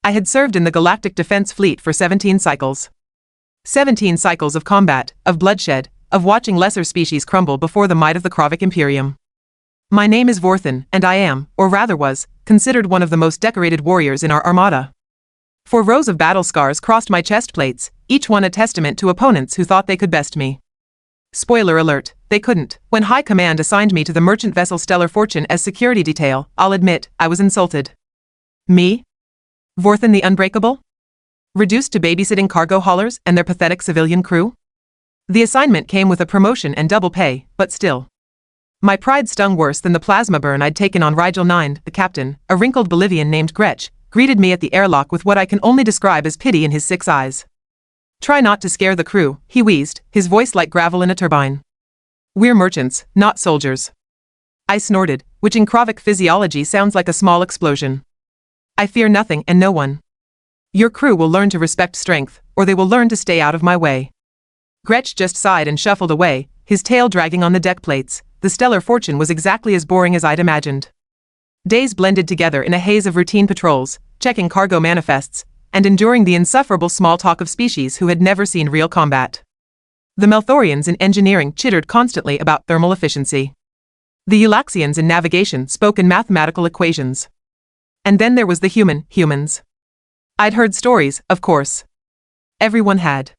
I had served in the Galactic Defense Fleet for 17 cycles. 17 cycles of combat, of bloodshed, of watching lesser species crumble before the might of the Krovic Imperium. My name is Vorthan, and I am, or rather was, considered one of the most decorated warriors in our armada. 4 rows of battle scars crossed my chest plates, each one a testament to opponents who thought they could best me. Spoiler alert, they couldn't. When High Command assigned me to the merchant vessel Stellar Fortune as security detail, I'll admit, I was insulted. Me? Vorthan the Unbreakable? Reduced to babysitting cargo haulers and their pathetic civilian crew? The assignment came with a promotion and double pay, but still. My pride stung worse than the plasma burn I'd taken on Rigel 9. The captain, a wrinkled Bolivian named Gretsch, greeted me at the airlock with what I can only describe as pity in his 6 eyes. Try not to scare the crew, he wheezed, his voice like gravel in a turbine. We're merchants, not soldiers. I snorted, which in Krovic physiology sounds like a small explosion. I fear nothing and no one. Your crew will learn to respect strength, or they will learn to stay out of my way. Gretsch just sighed and shuffled away, his tail dragging on the deck plates. The Stellar Fortune was exactly as boring as I'd imagined. Days blended together in a haze of routine patrols, checking cargo manifests, and enduring the insufferable small talk of species who had never seen real combat. The Melthorians in engineering chittered constantly about thermal efficiency. The Eulaxians in navigation spoke in mathematical equations. And then there was the humans. I'd heard stories, of course. Everyone had.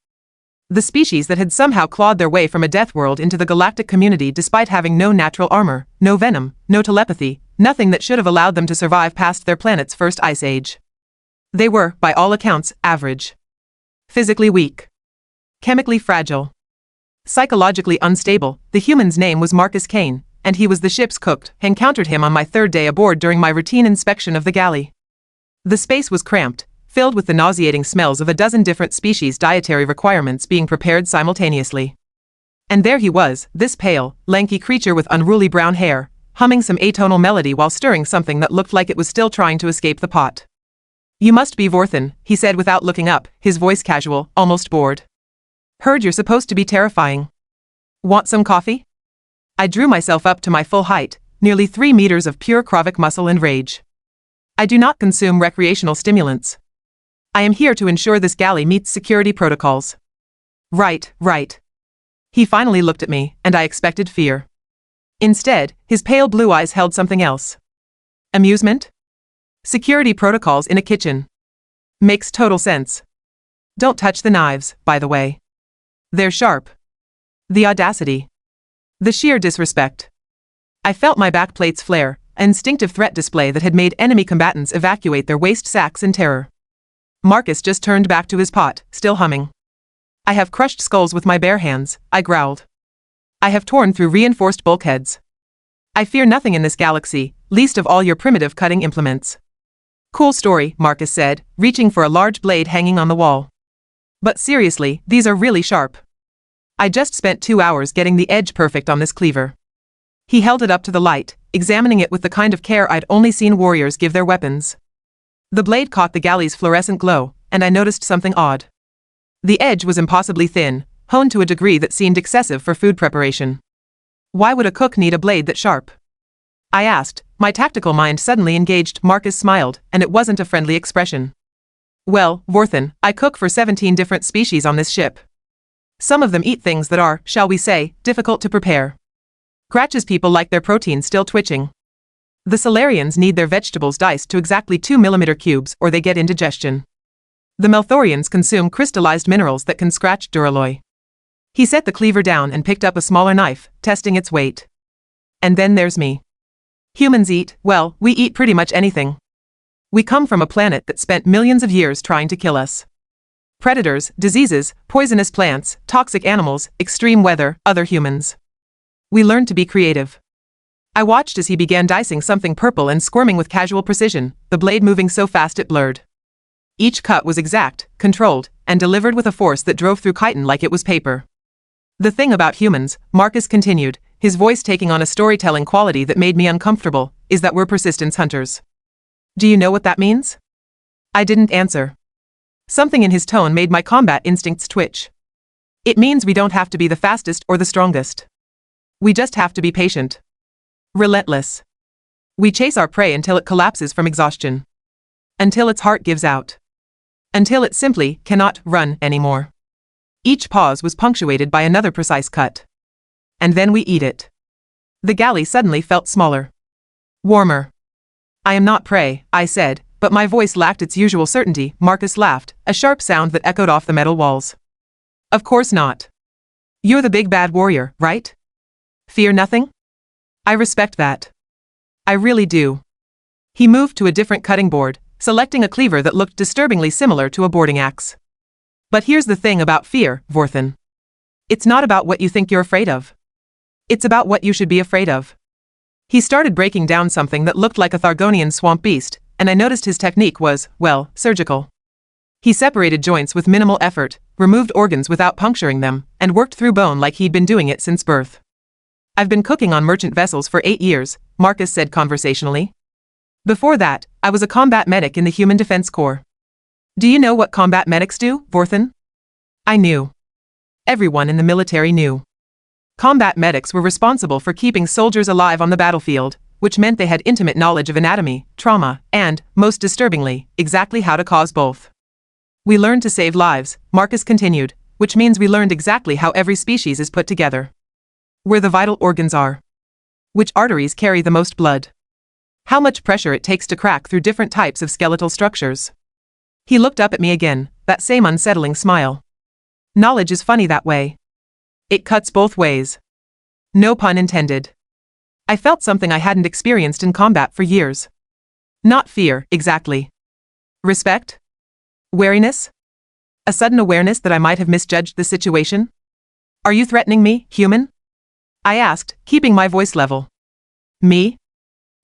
The species that had somehow clawed their way from a death world into the galactic community despite having no natural armor, no venom, no telepathy, nothing that should have allowed them to survive past their planet's first ice age. They were, by all accounts, average. Physically weak. Chemically fragile. Psychologically unstable. The human's name was Marcus Kane, and he was the ship's cook. Encountered him on my 3rd day aboard during my routine inspection of the galley. The space was cramped, filled with the nauseating smells of a dozen different species' dietary requirements being prepared simultaneously. And there he was, this pale, lanky creature with unruly brown hair, humming some atonal melody while stirring something that looked like it was still trying to escape the pot. You must be Vorthan, he said without looking up, his voice casual, almost bored. Heard you're supposed to be terrifying. Want some coffee? I drew myself up to my full height, nearly 3 meters of pure Krovic muscle and rage. I do not consume recreational stimulants. I am here to ensure this galley meets security protocols. Right. He finally looked at me, and I expected fear. Instead, his pale blue eyes held something else. Amusement? Security protocols in a kitchen. Makes total sense. Don't touch the knives, by the way. They're sharp. The audacity. The sheer disrespect. I felt my back plates flare, an instinctive threat display that had made enemy combatants evacuate their waste sacks in terror. Marcus just turned back to his pot, still humming. I have crushed skulls with my bare hands, I growled. I have torn through reinforced bulkheads. I fear nothing in this galaxy, least of all your primitive cutting implements. Cool story, Marcus said, reaching for a large blade hanging on the wall. But seriously, these are really sharp. I just spent 2 hours getting the edge perfect on this cleaver. He held it up to the light, examining it with the kind of care I'd only seen warriors give their weapons. The blade caught the galley's fluorescent glow, and I noticed something odd. The edge was impossibly thin, honed to a degree that seemed excessive for food preparation. Why would a cook need a blade that sharp? I asked, my tactical mind suddenly engaged. Marcus smiled, and it wasn't a friendly expression. Well, Vorthan, I cook for 17 different species on this ship. Some of them eat things that are, shall we say, difficult to prepare. Gretsch's people like their protein still twitching. The Solarians need their vegetables diced to exactly 2mm cubes or they get indigestion. The Melthorians consume crystallized minerals that can scratch duralloy. He set the cleaver down and picked up a smaller knife, testing its weight. And then there's me. Humans eat, well, we eat pretty much anything. We come from a planet that spent millions of years trying to kill us. Predators, diseases, poisonous plants, toxic animals, extreme weather, other humans. We learned to be creative. I watched as he began dicing something purple and squirming with casual precision, the blade moving so fast it blurred. Each cut was exact, controlled, and delivered with a force that drove through chitin like it was paper. The thing about humans, Marcus continued, his voice taking on a storytelling quality that made me uncomfortable, is that we're persistence hunters. Do you know what that means? I didn't answer. Something in his tone made my combat instincts twitch. It means we don't have to be the fastest or the strongest. We just have to be patient. Relentless. We chase our prey until it collapses from exhaustion. Until its heart gives out. Until it simply cannot run anymore. Each pause was punctuated by another precise cut. And then we eat it. The galley suddenly felt smaller. Warmer. I am not prey, I said, but my voice lacked its usual certainty. Marcus laughed, a sharp sound that echoed off the metal walls. Of course not. You're the big bad warrior, right? Fear nothing? I respect that. I really do. He moved to a different cutting board, selecting a cleaver that looked disturbingly similar to a boarding axe. But here's the thing about fear, Vorthan. It's not about what you think you're afraid of. It's about what you should be afraid of. He started breaking down something that looked like a Thargonian swamp beast, and I noticed his technique was, well, surgical. He separated joints with minimal effort, removed organs without puncturing them, and worked through bone like he'd been doing it since birth. I've been cooking on merchant vessels for 8 years, Marcus said conversationally. Before that, I was a combat medic in the Human Defense Corps. Do you know what combat medics do, Vorthan? I knew. Everyone in the military knew. Combat medics were responsible for keeping soldiers alive on the battlefield, which meant they had intimate knowledge of anatomy, trauma, and, most disturbingly, exactly how to cause both. We learned to save lives, Marcus continued, which means we learned exactly how every species is put together. Where the vital organs are. Which arteries carry the most blood. How much pressure it takes to crack through different types of skeletal structures. He looked up at me again, that same unsettling smile. Knowledge is funny that way. It cuts both ways. No pun intended. I felt something I hadn't experienced in combat for years. Not fear, exactly. Respect? Wariness? A sudden awareness that I might have misjudged the situation? Are you threatening me, human? I asked, keeping my voice level. Me?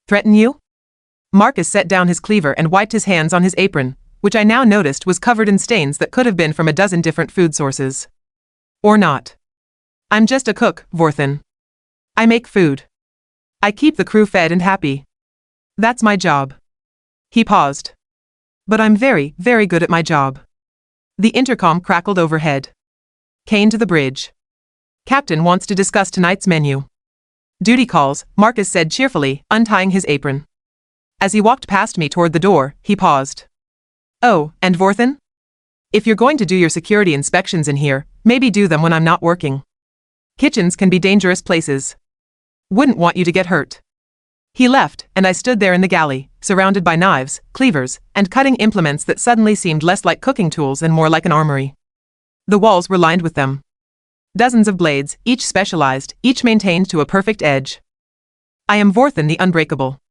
Threaten you? Marcus set down his cleaver and wiped his hands on his apron, which I now noticed was covered in stains that could have been from a dozen different food sources. Or not. I'm just a cook, Vorthan. I make food. I keep the crew fed and happy. That's my job. He paused. But I'm very, very good at my job. The intercom crackled overhead. Kane to the bridge. Captain wants to discuss tonight's menu. Duty calls, Marcus said cheerfully, untying his apron. As he walked past me toward the door, he paused. Oh, and Vorthan? If you're going to do your security inspections in here, maybe do them when I'm not working. Kitchens can be dangerous places. Wouldn't want you to get hurt. He left, and I stood there in the galley, surrounded by knives, cleavers, and cutting implements that suddenly seemed less like cooking tools and more like an armory. The walls were lined with them. Dozens of blades, each specialized, each maintained to a perfect edge. I am Vorthan the Unbreakable.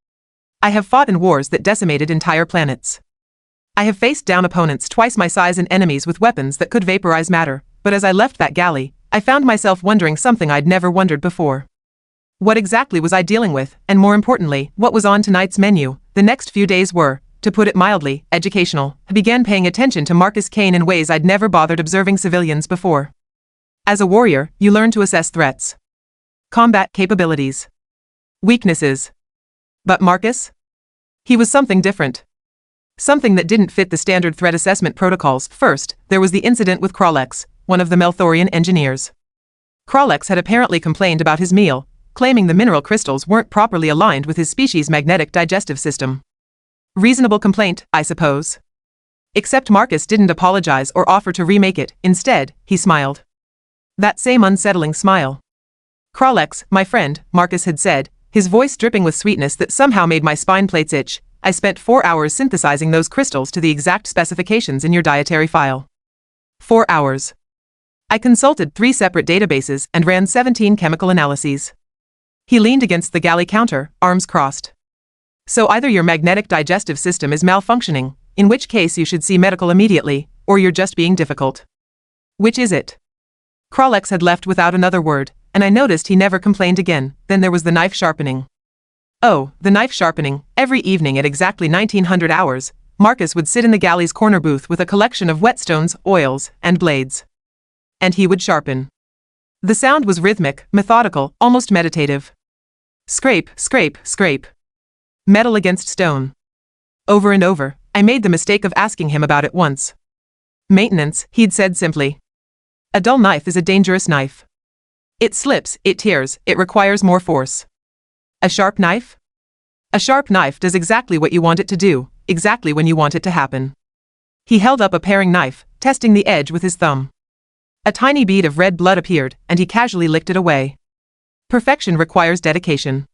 I have fought in wars that decimated entire planets. I have faced down opponents twice my size and enemies with weapons that could vaporize matter, but as I left that galley, I found myself wondering something I'd never wondered before. What exactly was I dealing with, and more importantly, what was on tonight's menu? The next few days were, to put it mildly, educational. I began paying attention to Marcus Kane in ways I'd never bothered observing civilians before. As a warrior, you learn to assess threats. Combat capabilities. Weaknesses. But Marcus? He was something different. Something that didn't fit the standard threat assessment protocols. First, there was the incident with Kralex, one of the Melthorian engineers. Kralex had apparently complained about his meal, claiming the mineral crystals weren't properly aligned with his species' magnetic digestive system. Reasonable complaint, I suppose. Except Marcus didn't apologize or offer to remake it. Instead, he smiled. That same unsettling smile. Kralex, my friend, Marcus had said, his voice dripping with sweetness that somehow made my spine plates itch. I spent 4 hours synthesizing those crystals to the exact specifications in your dietary file. 4 hours. I consulted 3 separate databases and ran 17 chemical analyses. He leaned against the galley counter, arms crossed. So either your magnetic digestive system is malfunctioning, in which case you should see medical immediately, or you're just being difficult. Which is it? Kralex had left without another word, and I noticed he never complained again. Then there was the knife sharpening. Oh, the knife sharpening. Every evening at exactly 1900 hours, Marcus would sit in the galley's corner booth with a collection of whetstones, oils, and blades. And he would sharpen. The sound was rhythmic, methodical, almost meditative. Scrape, scrape, scrape. Metal against stone. Over and over, I made the mistake of asking him about it once. Maintenance, he'd said simply. A dull knife is a dangerous knife. It slips, it tears, it requires more force. A sharp knife? A sharp knife does exactly what you want it to do, exactly when you want it to happen. He held up a paring knife, testing the edge with his thumb. A tiny bead of red blood appeared, and he casually licked it away. Perfection requires dedication.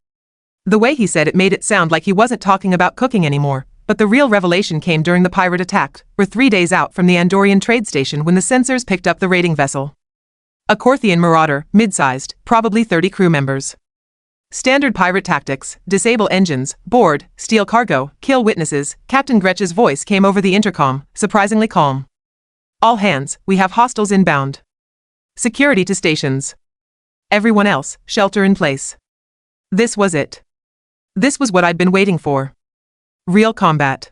The way he said it made it sound like he wasn't talking about cooking anymore, but the real revelation came during the pirate attack. We're 3 days out from the Andorian trade station when the sensors picked up the raiding vessel. A Vorthan marauder, mid-sized, probably 30 crew members. Standard pirate tactics: disable engines, board, steal cargo, kill witnesses. Captain Gretch's voice came over the intercom, surprisingly calm. All hands, we have hostiles inbound. Security to stations. Everyone else, shelter in place. This was it. This was what I'd been waiting for. Real combat.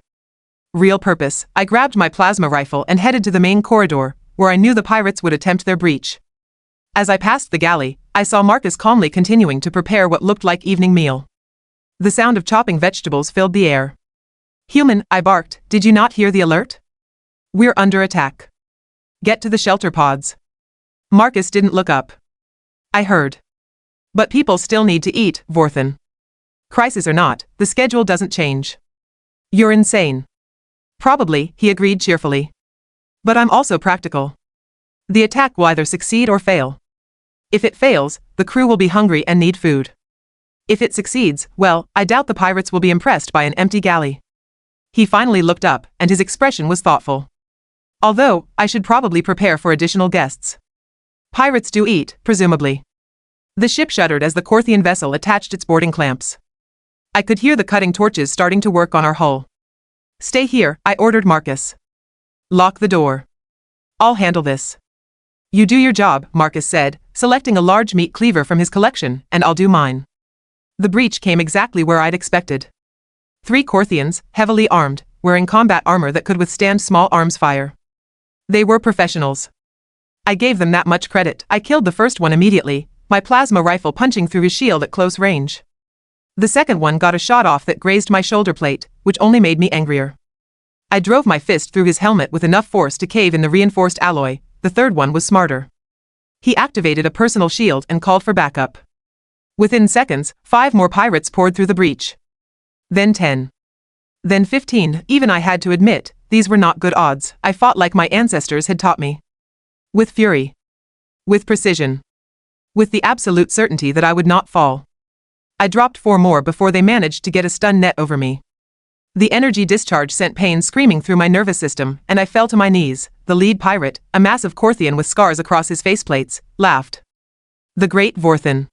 Real purpose. I grabbed my plasma rifle and headed to the main corridor, where I knew the pirates would attempt their breach. As I passed the galley, I saw Marcus calmly continuing to prepare what looked like evening meal. The sound of chopping vegetables filled the air. "Human," I barked, "did you not hear the alert? We're under attack. Get to the shelter pods." Marcus didn't look up. "I heard. But people still need to eat, Vorthan. Crisis or not, the schedule doesn't change." "You're insane." "Probably," he agreed cheerfully. "But I'm also practical. The attack will either succeed or fail. If it fails, the crew will be hungry and need food. If it succeeds, well, I doubt the pirates will be impressed by an empty galley." He finally looked up, and his expression was thoughtful. "Although, I should probably prepare for additional guests. Pirates do eat, presumably." The ship shuddered as the Vorthan vessel attached its boarding clamps. I could hear the cutting torches starting to work on our hull. "Stay here," I ordered Marcus. "Lock the door. I'll handle this." "You do your job," Marcus said, selecting a large meat cleaver from his collection, "and I'll do mine." The breach came exactly where I'd expected. 3 Vorthans, heavily armed, wearing combat armor that could withstand small arms fire. They were professionals. I gave them that much credit. I killed the first one immediately, my plasma rifle punching through his shield at close range. The second one got a shot off that grazed my shoulder plate, which only made me angrier. I drove my fist through his helmet with enough force to cave in the reinforced alloy. The third one was smarter. He activated a personal shield and called for backup. Within seconds, 5 more pirates poured through the breach. Then 10. Then 15. Even I had to admit, these were not good odds. I fought like my ancestors had taught me. With fury. With precision. With the absolute certainty that I would not fall. I dropped 4 more before they managed to get a stun net over me. The energy discharge sent pain screaming through my nervous system, and I fell to my knees. The lead pirate, a massive Vorthan with scars across his faceplates, laughed. "The great Vorthan.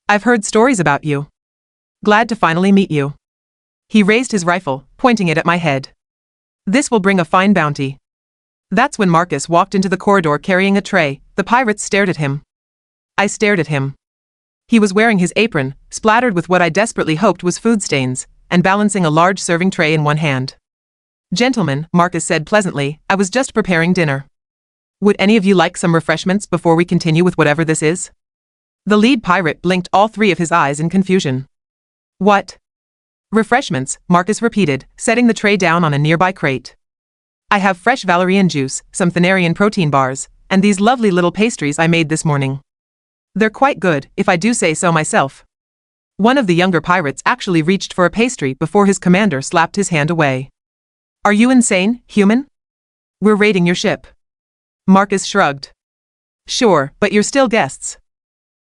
I've heard stories about you. Glad to finally meet you." He raised his rifle, pointing it at my head. "This will bring a fine bounty." That's when Marcus walked into the corridor carrying a tray. The pirates stared at him. I stared at him. He was wearing his apron, splattered with what I desperately hoped was food stains, and balancing a large serving tray in one hand. "Gentlemen," Marcus said pleasantly, "I was just preparing dinner. Would any of you like some refreshments before we continue with whatever this is?" The lead pirate blinked all 3 of his eyes in confusion. "What?" "Refreshments," Marcus repeated, setting the tray down on a nearby crate. "I have fresh valerian juice, some Thanarian protein bars, and these lovely little pastries I made this morning. They're quite good, if I do say so myself." One of the younger pirates actually reached for a pastry before his commander slapped his hand away. "Are you insane, human? We're raiding your ship." Marcus shrugged. "Sure, but you're still guests.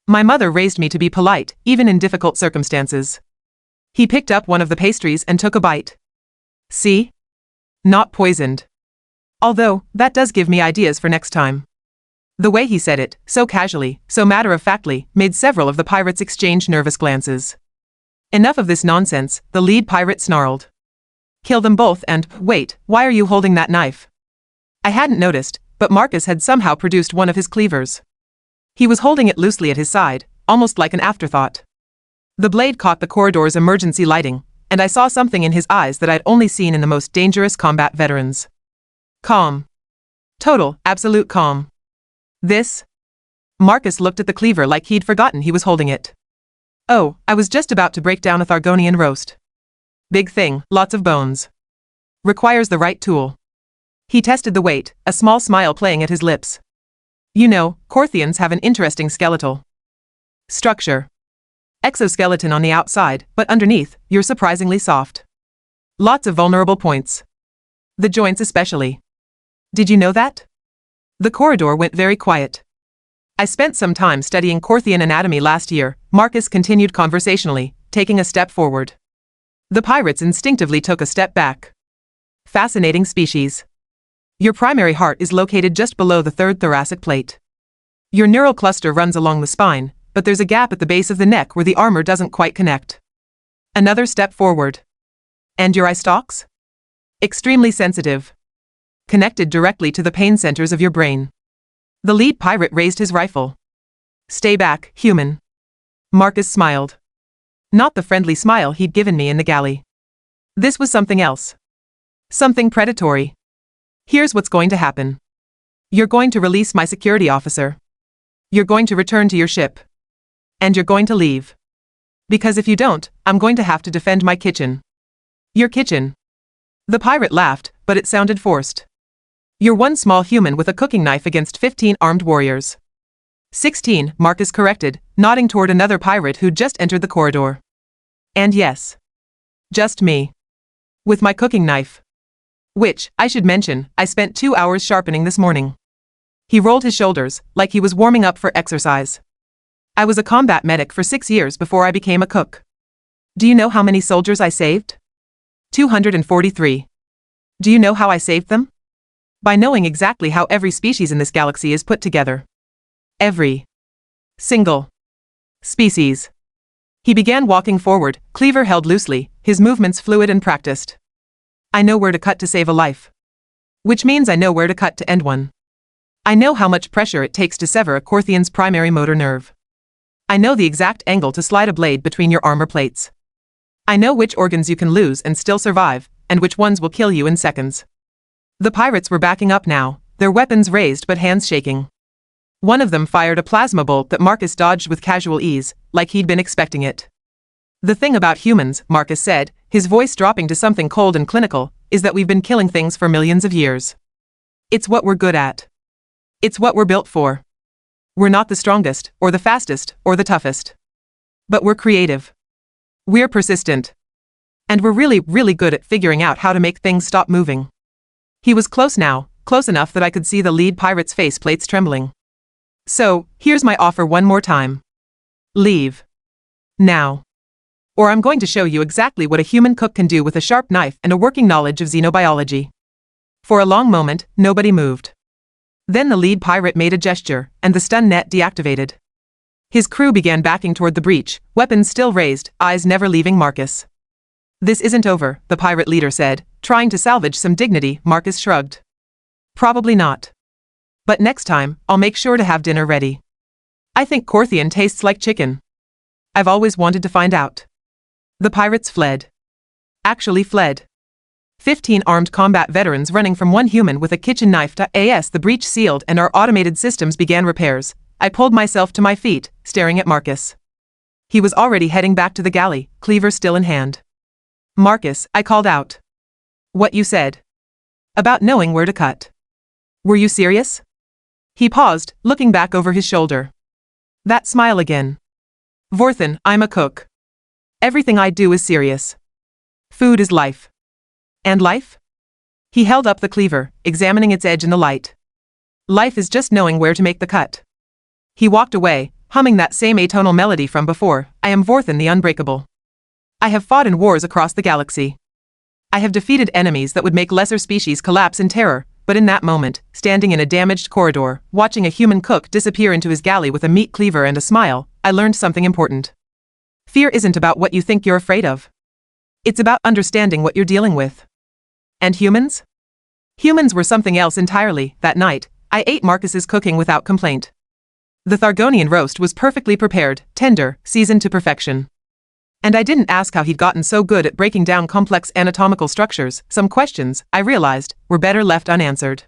My mother raised me to be polite, even in difficult circumstances." He picked up one of the pastries and took a bite. "See? Not poisoned. Although, that does give me ideas for next time." The way he said it, so casually, so matter-of-factly, made several of the pirates exchange nervous glances. "Enough of this nonsense," the lead pirate snarled. "Kill them both and, wait, why are you holding that knife?" I hadn't noticed, but Marcus had somehow produced one of his cleavers. He was holding it loosely at his side, almost like an afterthought. The blade caught the corridor's emergency lighting, and I saw something in his eyes that I'd only seen in the most dangerous combat veterans. Calm. Total, absolute calm. "This?" Marcus looked at the cleaver like he'd forgotten he was holding it. "Oh, I was just about to break down a Thargonian roast. Big thing, lots of bones. Requires the right tool." He tested the weight, a small smile playing at his lips. "You know, Vorthans have an interesting skeletal structure. Exoskeleton on the outside, but underneath, you're surprisingly soft. Lots of vulnerable points. The joints especially. Did you know that? The corridor went very quiet. I spent some time studying Vorthan anatomy last year, Marcus continued conversationally, taking a step forward. The pirates instinctively took a step back. Fascinating species. Your primary heart is located just below the third thoracic plate. Your neural cluster runs along the spine, but there's a gap at the base of the neck where the armor doesn't quite connect. Another step forward. And your eye stalks? Extremely sensitive. Connected directly to the pain centers of your brain. The lead pirate raised his rifle. Stay back, human. Marcus smiled. Not the friendly smile he'd given me in the galley. This was something else. Something predatory. Here's what's going to happen. You're going to release my security officer. You're going to return to your ship. And you're going to leave. Because if you don't, I'm going to have to defend my kitchen. Your kitchen. The pirate laughed, but it sounded forced. You're one small human with a cooking knife against 15 armed warriors. 16, Marcus corrected, nodding toward another pirate who'd just entered the corridor. And yes. Just me. With my cooking knife. Which, I should mention, I spent 2 hours sharpening this morning. He rolled his shoulders, like he was warming up for exercise. I was a combat medic for 6 years before I became a cook. Do you know how many soldiers I saved? 243. Do you know how I saved them? By knowing exactly how every species in this galaxy is put together. Every single species. He began walking forward, cleaver held loosely, his movements fluid and practiced. I know where to cut to save a life. Which means I know where to cut to end one. I know how much pressure it takes to sever a Vorthan's primary motor nerve. I know the exact angle to slide a blade between your armor plates. I know which organs you can lose and still survive, and which ones will kill you in seconds. The pirates were backing up now, their weapons raised but hands shaking. One of them fired a plasma bolt that Marcus dodged with casual ease, like he'd been expecting it. The thing about humans, Marcus said, his voice dropping to something cold and clinical, is that we've been killing things for millions of years. It's what we're good at. It's what we're built for. We're not the strongest, or the fastest, or the toughest. But we're creative. We're persistent. And we're really, really good at figuring out how to make things stop moving. He was close now, close enough that I could see the lead pirate's face plates trembling. So, here's my offer one more time. Leave. Now. Or I'm going to show you exactly what a human cook can do with a sharp knife and a working knowledge of xenobiology. For a long moment, nobody moved. Then the lead pirate made a gesture, and the stun net deactivated. His crew began backing toward the breach, weapons still raised, eyes never leaving Marcus. This isn't over, the pirate leader said, trying to salvage some dignity. Marcus shrugged. Probably not. But next time, I'll make sure to have dinner ready. I think Vorthan tastes like chicken. I've always wanted to find out. The pirates fled. Actually fled. 15 armed combat veterans running from one human with a kitchen knife to as the breach sealed and our automated systems began repairs. I pulled myself to my feet, staring at Marcus. He was already heading back to the galley, cleaver still in hand. Marcus, I called out. What you said. About knowing where to cut. Were you serious? He paused, looking back over his shoulder. That smile again. Vorthan, I'm a cook. Everything I do is serious. Food is life. And life? He held up the cleaver, examining its edge in the light. Life is just knowing where to make the cut. He walked away, humming that same atonal melody from before. I am Vorthan the Unbreakable. I have fought in wars across the galaxy. I have defeated enemies that would make lesser species collapse in terror, but in that moment, standing in a damaged corridor, watching a human cook disappear into his galley with a meat cleaver and a smile, I learned something important. Fear isn't about what you think you're afraid of. It's about understanding what you're dealing with. And humans? Humans were something else entirely. That night, I ate Marcus's cooking without complaint. The Thargonian roast was perfectly prepared, tender, seasoned to perfection. And I didn't ask how he'd gotten so good at breaking down complex anatomical structures. Some questions, I realized, were better left unanswered.